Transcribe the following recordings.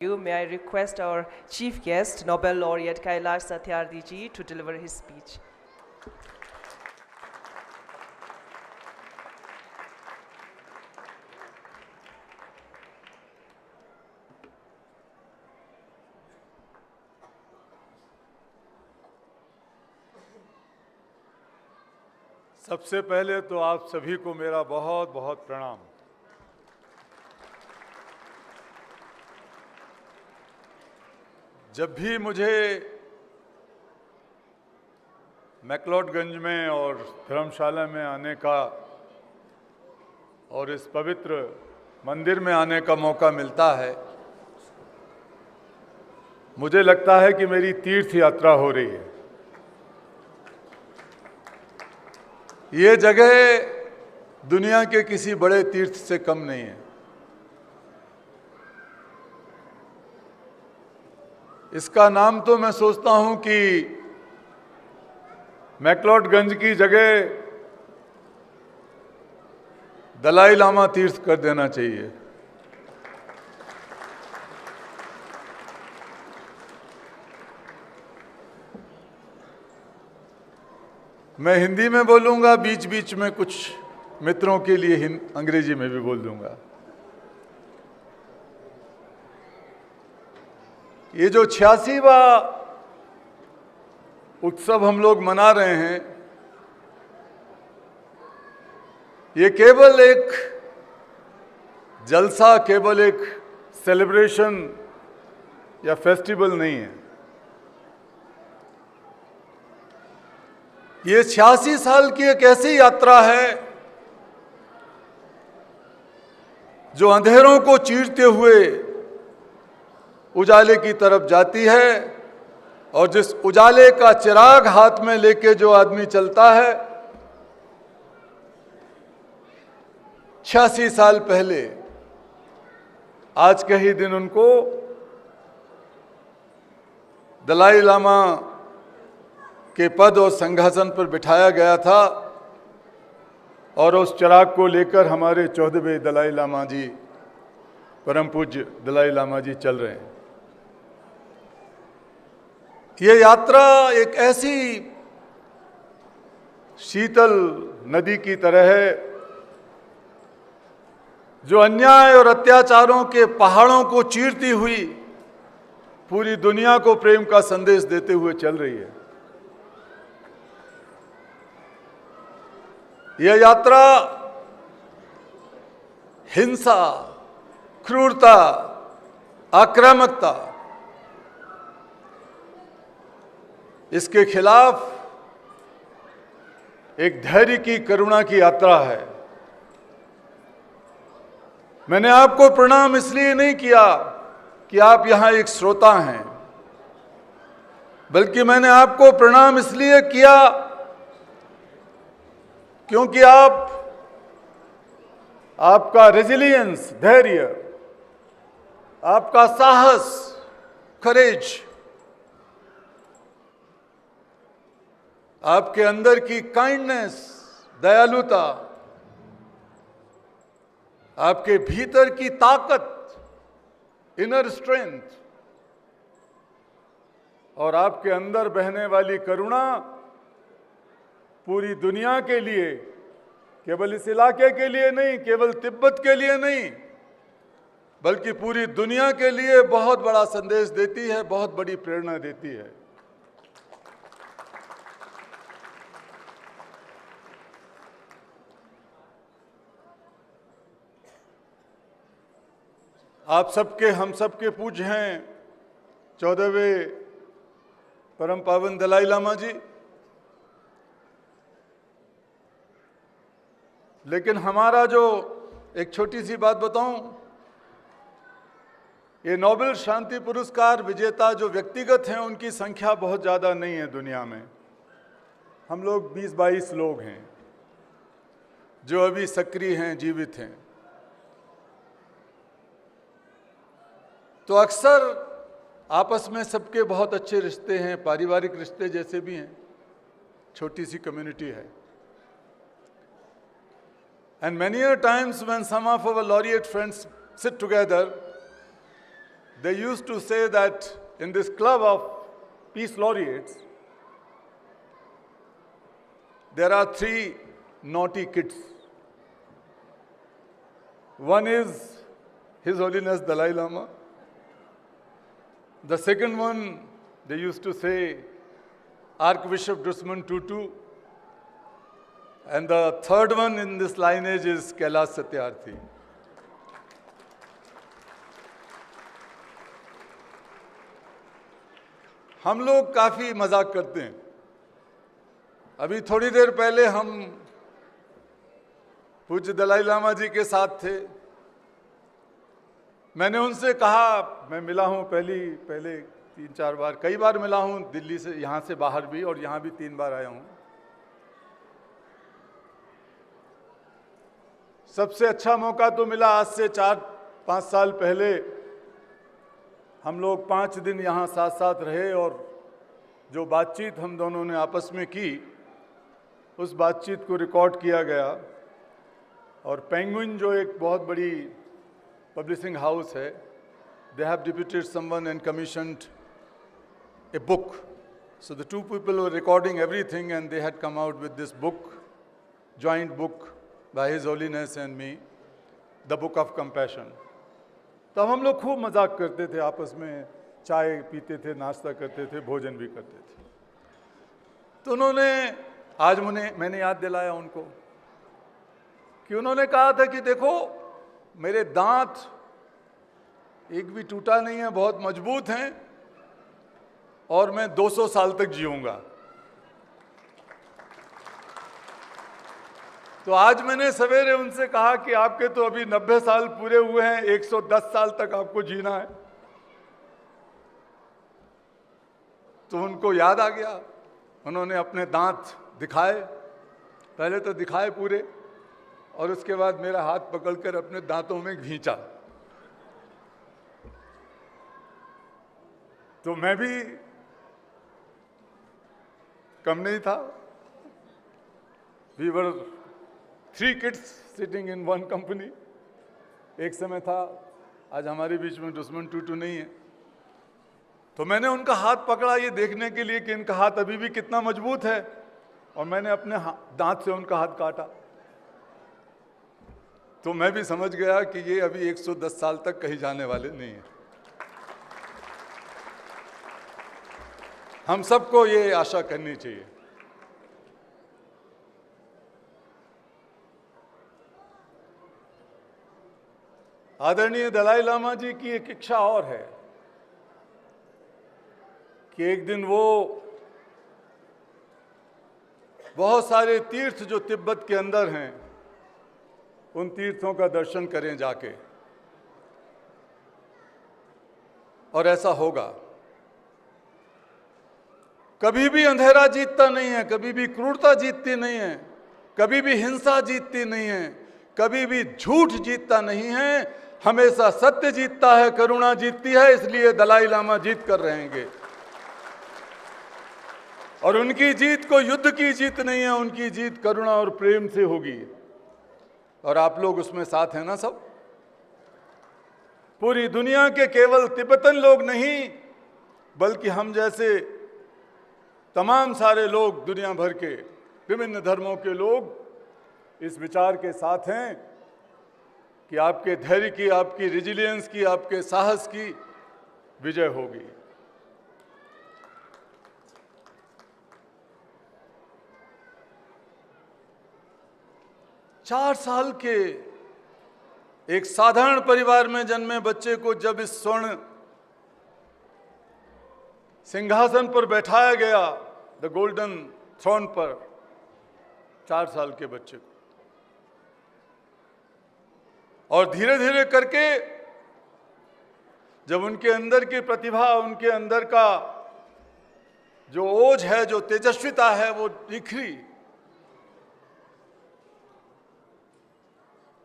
May I request our chief guest, Nobel laureate Kailash Satyarthi ji, to deliver his speech. सबसे पहले तो आप सभी को मेरा बहुत बहुत प्रणाम। जब भी मुझे मैक्लोडगंज में और धर्मशाला में आने का और इस पवित्र मंदिर में आने का मौका मिलता है, मुझे लगता है कि मेरी तीर्थ यात्रा हो रही है। ये जगह दुनिया के किसी बड़े तीर्थ से कम नहीं है। इसका नाम तो मैं सोचता हूं कि मैक्लोडगंज की जगह दलाई लामा तीर्थ कर देना चाहिए। मैं हिंदी में बोलूंगा, बीच बीच में कुछ मित्रों के लिए अंग्रेजी में भी बोल दूंगा। ये जो 86वां उत्सव हम लोग मना रहे हैं, ये केवल एक जलसा, केवल एक सेलिब्रेशन या फेस्टिवल नहीं है। ये 86 साल की एक ऐसी यात्रा है जो अंधेरों को चीरते हुए उजाले की तरफ जाती है, और जिस उजाले का चिराग हाथ में लेके जो आदमी चलता है, 86 साल पहले आज के ही दिन उनको दलाई लामा के पद और सिंहासन पर बिठाया गया था, और उस चिराग को लेकर हमारे 14वें दलाई लामा जी, परम पूज्य दलाई लामा जी चल रहे हैं। ये यात्रा एक ऐसी शीतल नदी की तरह है जो अन्याय और अत्याचारों के पहाड़ों को चीरती हुई पूरी दुनिया को प्रेम का संदेश देते हुए चल रही है। यह यात्रा हिंसा, क्रूरता, आक्रामकता, इसके खिलाफ एक धैर्य की, करुणा की यात्रा है। मैंने आपको प्रणाम इसलिए नहीं किया कि आप यहां एक श्रोता हैं, बल्कि मैंने आपको प्रणाम इसलिए किया क्योंकि आपका रेजिलियंस, धैर्य, आपका साहस, करेज, आपके अंदर की काइंडनेस, दयालुता, आपके भीतर की ताकत, इनर स्ट्रेंथ, और आपके अंदर बहने वाली करुणा पूरी दुनिया के लिए, केवल इस इलाके के लिए नहीं, केवल तिब्बत के लिए नहीं, बल्कि पूरी दुनिया के लिए बहुत बड़ा संदेश देती है, बहुत बड़ी प्रेरणा देती है। आप सबके, हम सबके पूज्य हैं 14वें परम पावन दलाई लामा जी। लेकिन हमारा जो, एक छोटी सी बात बताऊं, ये नोबेल शांति पुरस्कार विजेता जो व्यक्तिगत हैं, उनकी संख्या बहुत ज़्यादा नहीं है दुनिया में। हम लोग 20-22 लोग हैं जो अभी सक्रिय हैं, जीवित हैं। तो अक्सर आपस में सबके बहुत अच्छे रिश्ते हैं, पारिवारिक रिश्ते जैसे भी हैं, छोटी सी कम्युनिटी है। And many a times when some of our laureate friends sit together, they used to say that in this club of peace laureates, there are three naughty kids. One is His Holiness Dalai Lama. The second one, they used to say, Archbishop Desmond Tutu. And the third one in this lineage is Kailash Satyarthi. हम लोग काफी मजाक करते हैं. अभी थोड़ी देर पहले हम पूज्य दलाई लामा जी के साथ थे. मैंने उनसे कहा, मैं मिला हूं पहले 3-4 बार, कई बार मिला हूं दिल्ली से, यहां से बाहर भी, और यहां भी 3 बार आया हूं. सबसे अच्छा मौका तो मिला आज से 4-5 साल पहले. हम लोग 5 दिन यहाँ साथ साथ रहे और जो बातचीत हम दोनों ने आपस में की, उस बातचीत को रिकॉर्ड किया गया. और पेंगुइन जो एक बहुत बड़ी पब्लिशिंग हाउस है, they have deputed someone and commissioned a book. So the two people were recording everything and they had come out with this book, joint book by His Holiness and me, the Book of Compassion. तब हम लोग खूब मजाक करते थे आपस में, चाय पीते थे, नाश्ता करते थे, भोजन भी करते थे. तो उन्होंने आज मैंने याद दिलाया उनको कि उन्होंने कहा था कि देखो मेरे दांत एक भी टूटा नहीं है, बहुत मजबूत हैं और मैं 200 साल तक जीऊंगा. तो आज मैंने सवेरे उनसे कहा कि आपके तो अभी 90 साल पूरे हुए हैं, 110 साल तक आपको जीना है. तो उनको याद आ गया, उन्होंने अपने दांत दिखाए, पहले तो दिखाए पूरे, और उसके बाद मेरा हाथ पकड़कर अपने दांतों में खींचा. तो मैं भी कम नहीं था. We were 3 kids sitting in one company. एक समय था, आज हमारे बीच में दुश्मन टूटू नहीं है. तो मैंने उनका हाथ पकड़ा ये देखने के लिए कि इनका हाथ अभी भी कितना मजबूत है, और मैंने अपने दांत से उनका हाथ काटा. तो मैं भी समझ गया कि ये अभी 110 साल तक कहीं जाने वाले नहीं है. हम सबको ये आशा करनी चाहिए. आदरणीय दलाई लामा जी की एक इच्छा और है कि एक दिन वो बहुत सारे तीर्थ जो तिब्बत के अंदर हैं, उन तीर्थों का दर्शन करें जाके. और ऐसा होगा. कभी भी अंधेरा जीतता नहीं है, कभी भी क्रूरता जीतती नहीं है, कभी भी हिंसा जीतती नहीं है, कभी भी झूठ जीतता नहीं है. हमेशा सत्य जीतता है, करुणा जीतती है. इसलिए दलाई लामा जीत कर रहेंगे. और उनकी जीत को युद्ध की जीत नहीं है, उनकी जीत करुणा और प्रेम से होगी. और आप लोग उसमें साथ हैं ना सब. पूरी दुनिया के केवल तिब्बतन लोग नहीं, बल्कि हम जैसे तमाम सारे लोग, दुनिया भर के विभिन्न धर्मों के लोग इस विचार के साथ हैं कि आपके धैर्य की, आपकी रेजिलियंस की, आपके साहस की विजय होगी. चार साल के एक साधारण परिवार में जन्मे बच्चे को जब इस स्वर्ण सिंहासन पर बैठाया गया, द गोल्डन थ्रोन पर, 4 साल के बच्चे को, और धीरे धीरे करके जब उनके अंदर की प्रतिभा, उनके अंदर का जो ओज है, जो तेजस्विता है, वो निखरी,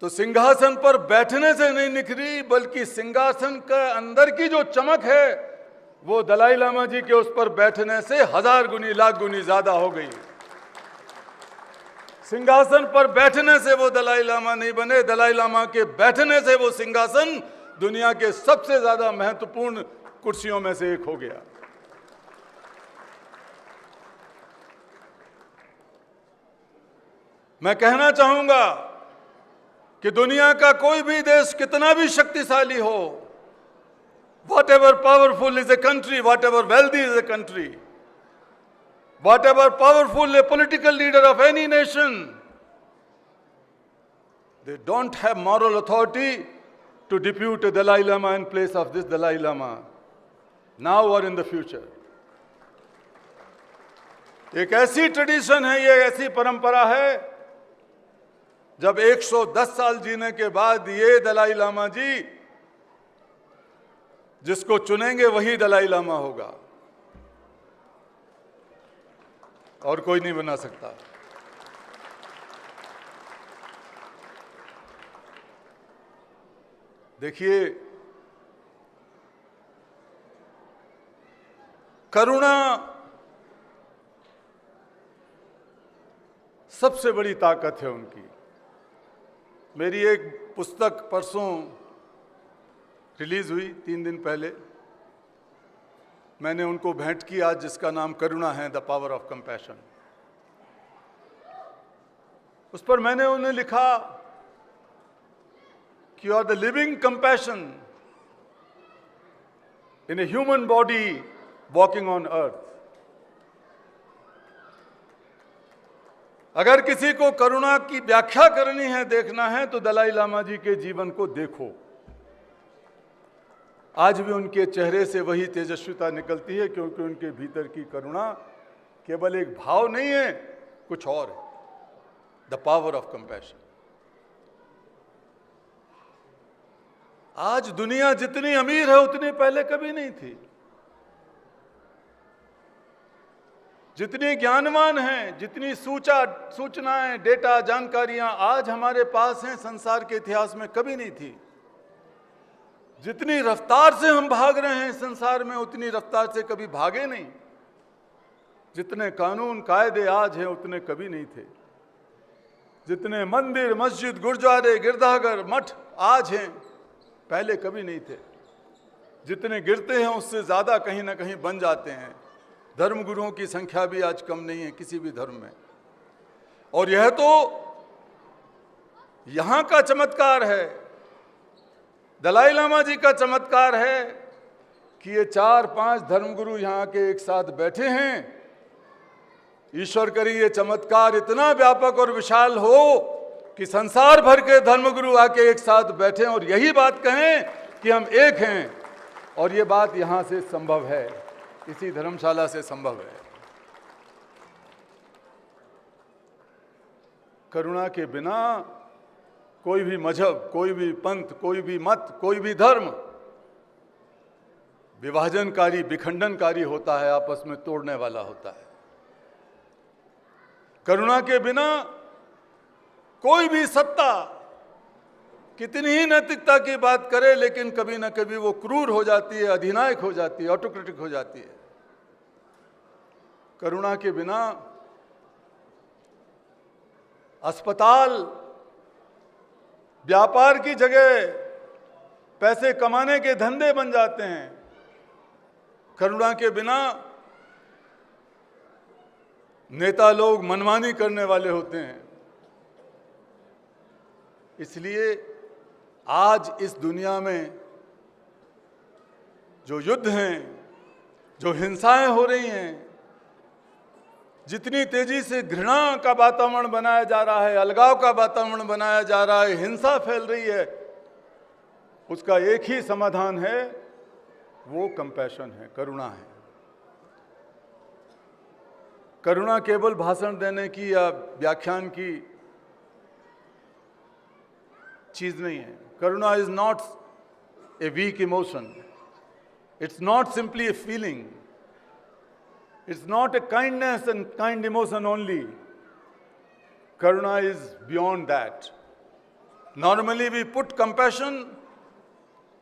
तो सिंहासन पर बैठने से नहीं निखरी, बल्कि सिंहासन के अंदर की जो चमक है, वो दलाई लामा जी के उस पर बैठने से 1000 गुनी, लाख गुनी ज्यादा हो गई. सिंहासन पर बैठने से वो दलाई लामा नहीं बने, दलाई लामा के बैठने से वो सिंहासन दुनिया के सबसे ज्यादा महत्वपूर्ण कुर्सियों में से एक हो गया। मैं कहना चाहूंगा कि दुनिया का कोई भी देश कितना भी शक्तिशाली हो, whatever powerful is a country, whatever wealthy is a country, whatever powerful a political leader of any nation, they don't have moral authority to depute a Dalai Lama in place of this Dalai Lama, now or in the future. एक ऐसी tradition है, ये ऐसी परंपरा है, जब 110 साल जीने के बाद ये दलाई लामा जी जिसको चुनेंगे वही दलाई लामा होगा और कोई नहीं बना सकता। देखिए, करुणा सबसे बड़ी ताकत है उनकी। मेरी एक पुस्तक परसों रिलीज हुई, 3 दिन पहले मैंने उनको भेंट की आज, जिसका नाम करुणा है, द पावर ऑफ कंपैशन। उस पर मैंने उन्हें लिखा कि you are the living compassion in a human body walking on earth. अगर किसी को करुणा की व्याख्या करनी है, देखना है, तो दलाई लामा जी के जीवन को देखो। आज भी उनके चेहरे से वही तेजस्विता निकलती है, क्योंकि उनके भीतर की करुणा केवल एक भाव नहीं है, कुछ और है, द पावर ऑफ कंपैशन। आज दुनिया जितनी अमीर है उतनी पहले कभी नहीं थी। जितनी ज्ञानवान हैं, जितनी सूचनाएं, डेटा, जानकारियां आज हमारे पास हैं, संसार के इतिहास में कभी नहीं थी। जितनी रफ्तार से हम भाग रहे हैं संसार में, उतनी रफ्तार से कभी भागे नहीं। जितने कानून कायदे आज हैं उतने कभी नहीं थे। जितने मंदिर, मस्जिद, गुरुद्वारे, गिरजाघर, मठ आज हैं, पहले कभी नहीं थे। जितने गिरते हैं उससे ज्यादा कहीं ना कहीं बन जाते हैं। धर्मगुरुओं की संख्या भी आज कम नहीं है किसी भी धर्म में। और यह तो यहां का चमत्कार है, दलाई लामा जी का चमत्कार है कि ये 4-5 धर्मगुरु यहां के एक साथ बैठे हैं। ईश्वर करे ये चमत्कार इतना व्यापक और विशाल हो कि संसार भर के धर्मगुरु आके एक साथ बैठे और यही बात कहें कि हम एक हैं। और ये बात यहां से संभव है, इसी धर्मशाला से संभव है। करुणा के बिना कोई भी मजहब, कोई भी पंथ, कोई भी मत, कोई भी धर्म विभाजनकारी, विखंडनकारी होता है, आपस में तोड़ने वाला होता है। करुणा के बिना कोई भी सत्ता कितनी ही नैतिकता की बात करे, लेकिन कभी ना कभी वो क्रूर हो जाती है, अधिनायक हो जाती है, ऑटोक्रेटिक हो जाती है। करुणा के बिना अस्पताल व्यापार की जगह पैसे कमाने के धंधे बन जाते हैं। करुणा के बिना नेता लोग मनमानी करने वाले होते हैं। इसलिए आज इस दुनिया में जो युद्ध हैं, जो हिंसाएं हो रही हैं, जितनी तेजी से घृणा का वातावरण बनाया जा रहा है, अलगाव का वातावरण बनाया जा रहा है, हिंसा फैल रही है, उसका एक ही समाधान है, वो कंपैशन है, करुणा है। करुणा केवल भाषण देने की या व्याख्यान की चीज नहीं है। Karuna is not a weak emotion, it's not simply a feeling, it's not a kindness and kind emotion only. Karuna is beyond that. Normally we put compassion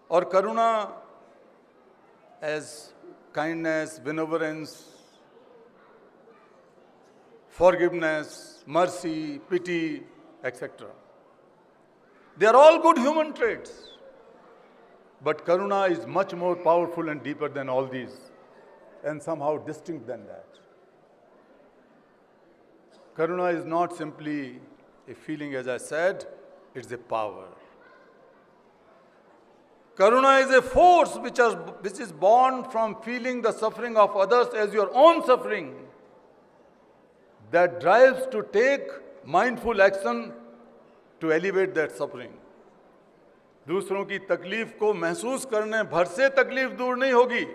or karuna as kindness, benevolence, forgiveness, mercy, pity, etc. They are all good human traits. But Karuna is much more powerful and deeper than all these, and somehow distinct than that. Karuna is not simply a feeling, as I said, it's a power. Karuna is a force which is born from feeling the suffering of others as your own suffering, that drives to take mindful action to elevate that suffering. दूसरों की तकलीफ को महसूस करने भर से तकलीफ दूर नहीं होगी।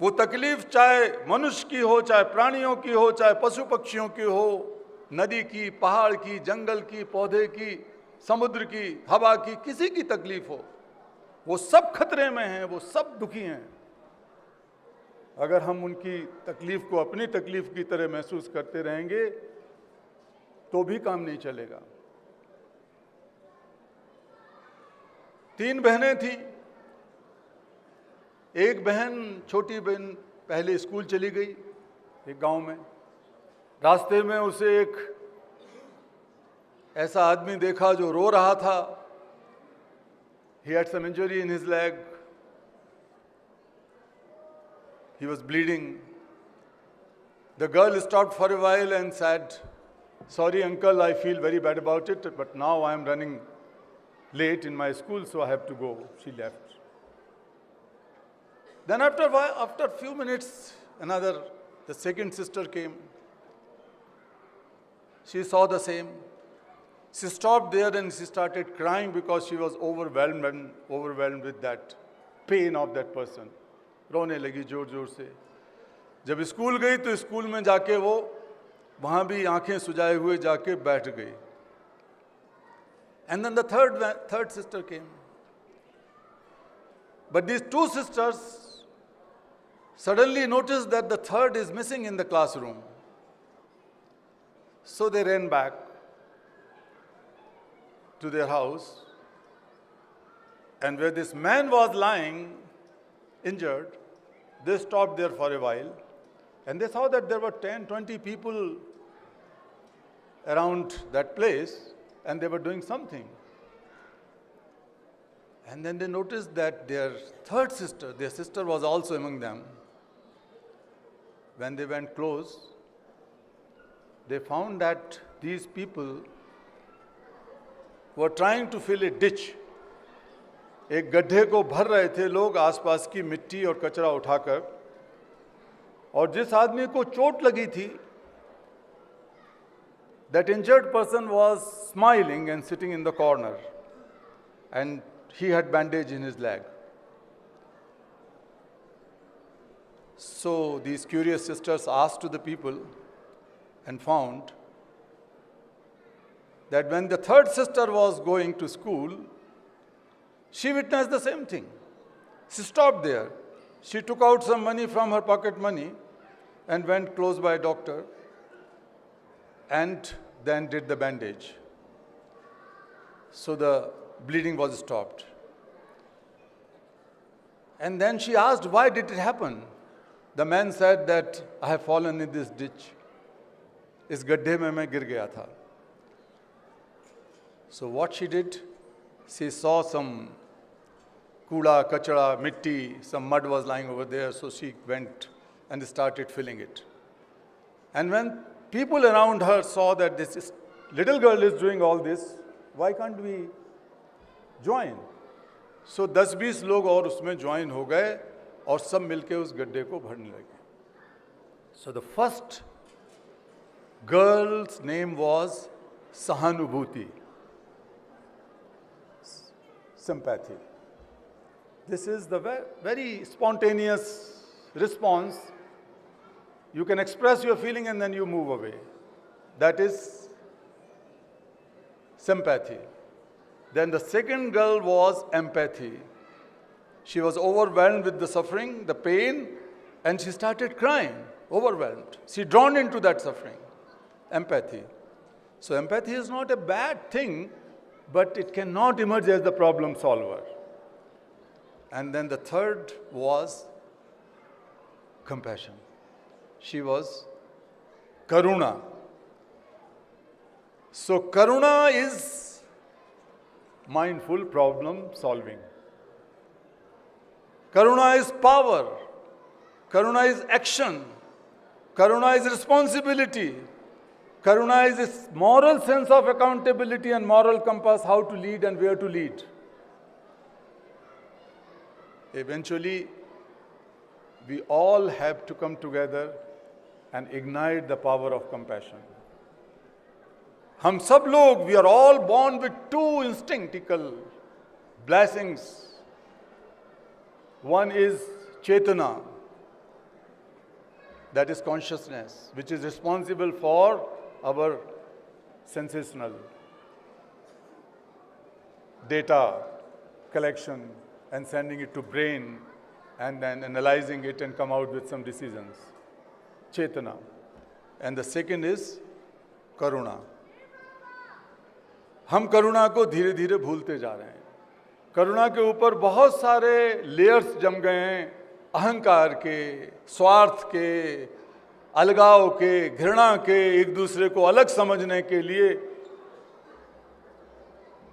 वो तकलीफ चाहे मनुष्य की हो, चाहे प्राणियों की हो, चाहे पशु पक्षियों की हो, नदी की, पहाड़ की, जंगल की, पौधे की, समुद्र की, हवा की, किसी की तकलीफ हो, वो सब खतरे में हैं, वो सब दुखी हैं। अगर हम उनकी तकलीफ को अपनी तकलीफ की तरह महसूस करते रहेंगे तो भी काम नहीं चलेगा। 3 बहनें थीं। एक बहन, छोटी बहन, पहले स्कूल चली गई एक गांव में। रास्ते में उसे एक ऐसा आदमी देखा जो रो रहा था। He had some injury in his leg. He was bleeding. The girl stopped for a while and said, "Sorry uncle, I feel very bad about it, but now I am running late in my school, so I have to go." She left. Then after a few minutes, the second sister came. She saw the same. She stopped there and she started crying because she was overwhelmed with that pain of that person. रोने लगी जोर जोर से। जब school गई तो school में जाके वो वहाँ भी आंखें सुजाए हुए जाके बैठ गई। And then the third sister came. But these 2 sisters suddenly noticed that the third is missing in the classroom. So they ran back to their house, and where this man was lying injured, they stopped there for a while, and they saw that there were 10-20 people around that place, and they were doing something. And then they noticed that their sister was also among them. When they went close, they found that these people were trying to fill a ditch. एक गड्ढे को भर रहे थे लोग आसपास की मिट्टी और कचरा उठाकर, और जिस आदमी को चोट लगी थी, that injured person was smiling and sitting in the corner, and he had bandage in his leg. So these curious sisters asked to the people and found that when the third sister was going to school, she witnessed the same thing. She stopped there. She took out some money from her pocket money and went close by a doctor and then did the bandage. So the bleeding was stopped. And then she asked, why did it happen? The man said that I have fallen in this ditch. इस गड्ढे में मैं गिर गया था. So what she did, she saw some कूड़ा, कचड़ा, मिट्टी, some mud was lying over there, so she went and started filling it. And when people around her saw that this little girl is doing all this, why can't we join? So 10-20 लोग और उसमें join हो गए और सब मिलके उस गड्ढे को भरने लगे. So the first girl's name was Sahanubhuti, sympathy. This is the very spontaneous response. You can express your feeling and then you move away. That is sympathy. Then the second girl was empathy. She was overwhelmed with the suffering, the pain, and she started crying, overwhelmed. She drawn into that suffering. Empathy. So empathy is not a bad thing, but it cannot emerge as the problem solver. And then the third was compassion. She was Karuna. So Karuna is mindful problem solving. Karuna is power. Karuna is action. Karuna is responsibility. Karuna is this moral sense of accountability and moral compass, how to lead and where to lead. Eventually, we all have to come together and ignite the power of compassion. हम सब लोग, we are all born with two instinctual blessings. One is Chetana, that is consciousness, which is responsible for our sensational data collection and sending it to brain and then analyzing it and come out with some decisions. Chetana. And the second is Karuna. हम करुणा को धीरे धीरे भूलते जा रहे हैं. करुणा के ऊपर बहुत सारे लेयर्स जम गए हैं, अहंकार के, स्वार्थ के, अलगाव के, घृणा के, एक दूसरे को अलग समझने के लिए,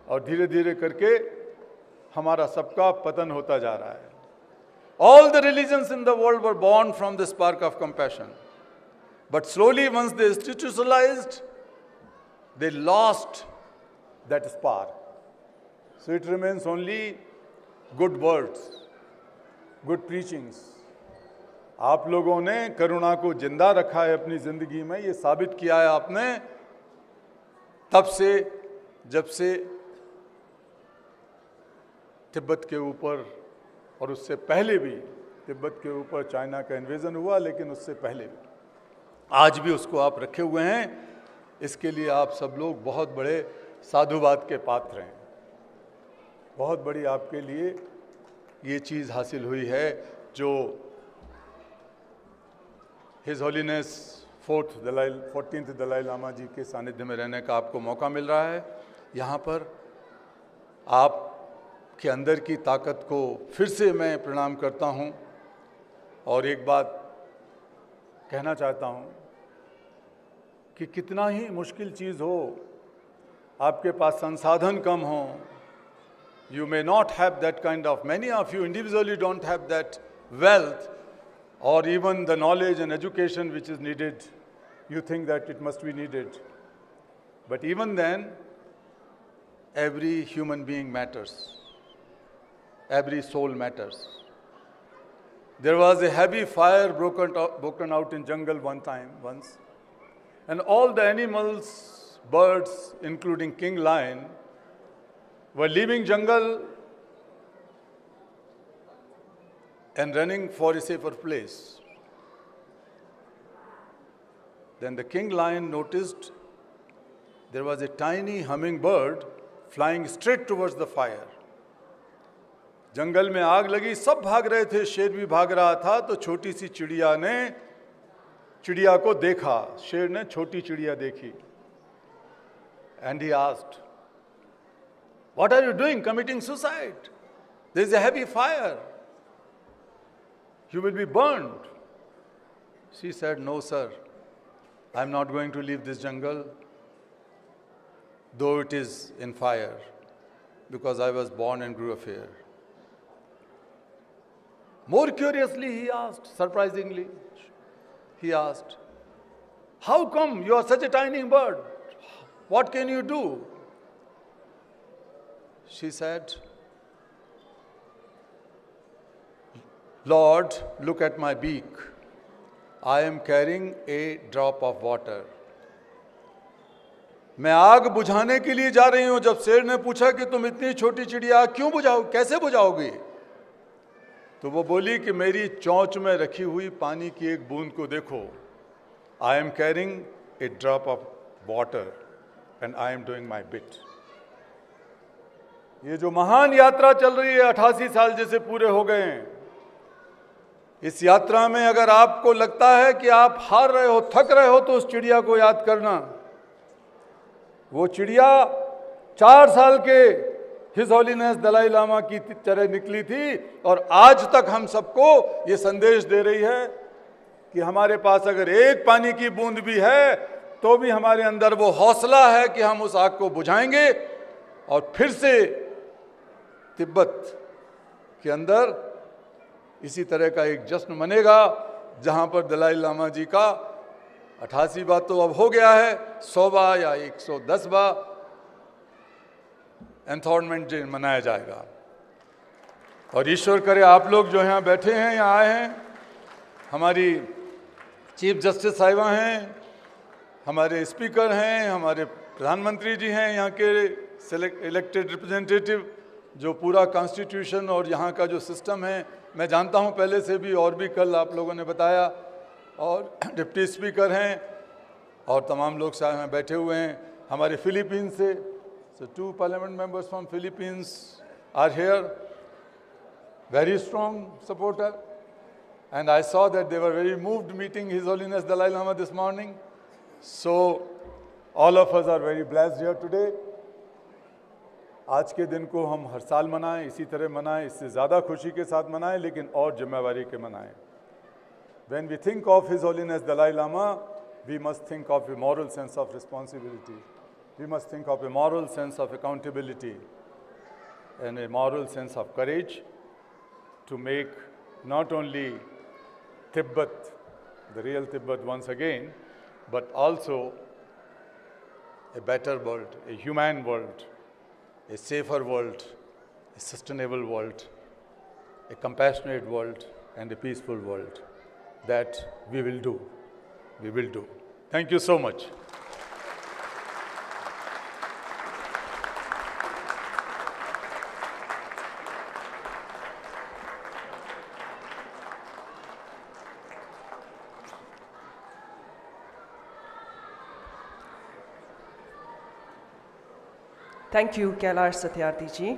और धीरे धीरे करके हमारा सबका पतन होता जा रहा है. All the religions in the world were born from the spark of compassion. But slowly, once they institutionalized, they lost that spark. So it remains only good words, good preachings. आप लोगों ने करुणा को जिंदा रखा है अपनी जिंदगी में, ये साबित किया है आपने तब से जब से तिब्बत के ऊपर, और उससे पहले भी तिब्बत के ऊपर चाइना का इन्वेजन हुआ, लेकिन उससे पहले भी आज भी उसको आप रखे हुए हैं. इसके लिए आप सब लोग बहुत बड़े साधुवाद के पात्र हैं. बहुत बड़ी आपके लिए ये चीज़ हासिल हुई है जो his holiness 14th Dalai Lama ji के सानिध्य में रहने का आपको मौका मिल रहा है. यहाँ पर आप के अंदर की ताकत को फिर से मैं प्रणाम करता हूँ. और एक बात कहना चाहता हूँ कि कितना ही मुश्किल चीज़ हो, आपके पास संसाधन कम हो, you may not have that kind of, many of you individually don't have that wealth or even the knowledge and education which is needed. You think that it must be needed. But even then, every human being matters. Every soul matters. There was a heavy fire broken out in jungle once, and all the animals, birds, including king lion, were leaving jungle and running for a safer place. Then the king lion noticed there was a tiny hummingbird flying straight towards the fire. जंगल में आग लगी, सब भाग रहे थे, शेर भी भाग रहा था, तो छोटी सी चिड़िया ने चिड़िया को देखा, शेर ने छोटी चिड़िया देखी. And he asked, "What are you doing? Committing suicide? There is a heavy fire. You will be burned." She said, "No, sir. I am not going to leave this jungle, though it is in fire, because I was born and grew up here." More curiously, he asked, surprisingly, he asked, "How come you are such a tiny bird? What can you do?" She said, "Lord, look at my beak. I am carrying a drop of water." मैं आग बुझाने के लिए जा रही हूं. जब शेर ने पूछा कि तुम इतनी छोटी चिड़िया क्यों बुझाओ, कैसे बुझाओगी, तो वो बोली कि मेरी चोंच में रखी हुई पानी की एक बूंद को देखो. I am carrying a drop of water and I am doing my bit. ये जो महान यात्रा चल रही है, 88 साल जैसे पूरे हो गए हैं, इस यात्रा में अगर आपको लगता है कि आप हार रहे हो, थक रहे हो, तो उस चिड़िया को याद करना. वो चिड़िया 4 साल के हिज होलीनेस दलाई लामा की तरह निकली थी, और आज तक हम सबको ये संदेश दे रही है कि हमारे पास अगर एक पानी की बूंद भी है, तो भी हमारे अंदर वो हौसला है कि हम उस आग को बुझाएंगे और फिर से तिब्बत के अंदर इसी तरह का एक जश्न मनेगा जहां पर दलाई लामा जी का 88वां तो अब हो गया है, 100वां या 110वां एंथॉर्नमेंट डे मनाया जाएगा। और ईश्वर करे आप लोग जो यहाँ बैठे हैं, यहाँ आए हैं, हमारी चीफ जस्टिस साहिबा हैं, हमारे स्पीकर हैं, हमारे प्रधानमंत्री जी हैं, यहाँ के इलेक्टेड रिप्रेजेंटेटिव, जो पूरा कॉन्स्टिट्यूशन और यहाँ का जो सिस्टम है मैं जानता हूँ पहले से भी, और भी कल आप लोगों ने बताया, और डिप्टी स्पीकर हैं और तमाम लोग साहब यहाँ बैठे हुए हैं। हमारे फिलीपींस से, so 2 parliament members from Philippines are here, very strong supporter, and I saw that they were very moved meeting His Holiness Dalai Lama this morning. So all of us are very blessed here today. आज के दिन को हम हर साल मनाएं, इसी तरह मनाएं, इससे ज़्यादा खुशी के साथ मनाएं, लेकिन और जिम्मेवारी के मनाएं। When we think of His Holiness Dalai Lama, we must think of a moral sense of responsibility. We must think of a moral sense of accountability and a moral sense of courage to make not only Tibet, the real Tibet once again, but also a better world, a humane world, a safer world, a sustainable world, a compassionate world, and a peaceful world. That we will do. We will do. Thank you so much. Thank you, Kailash Satyarthi ji.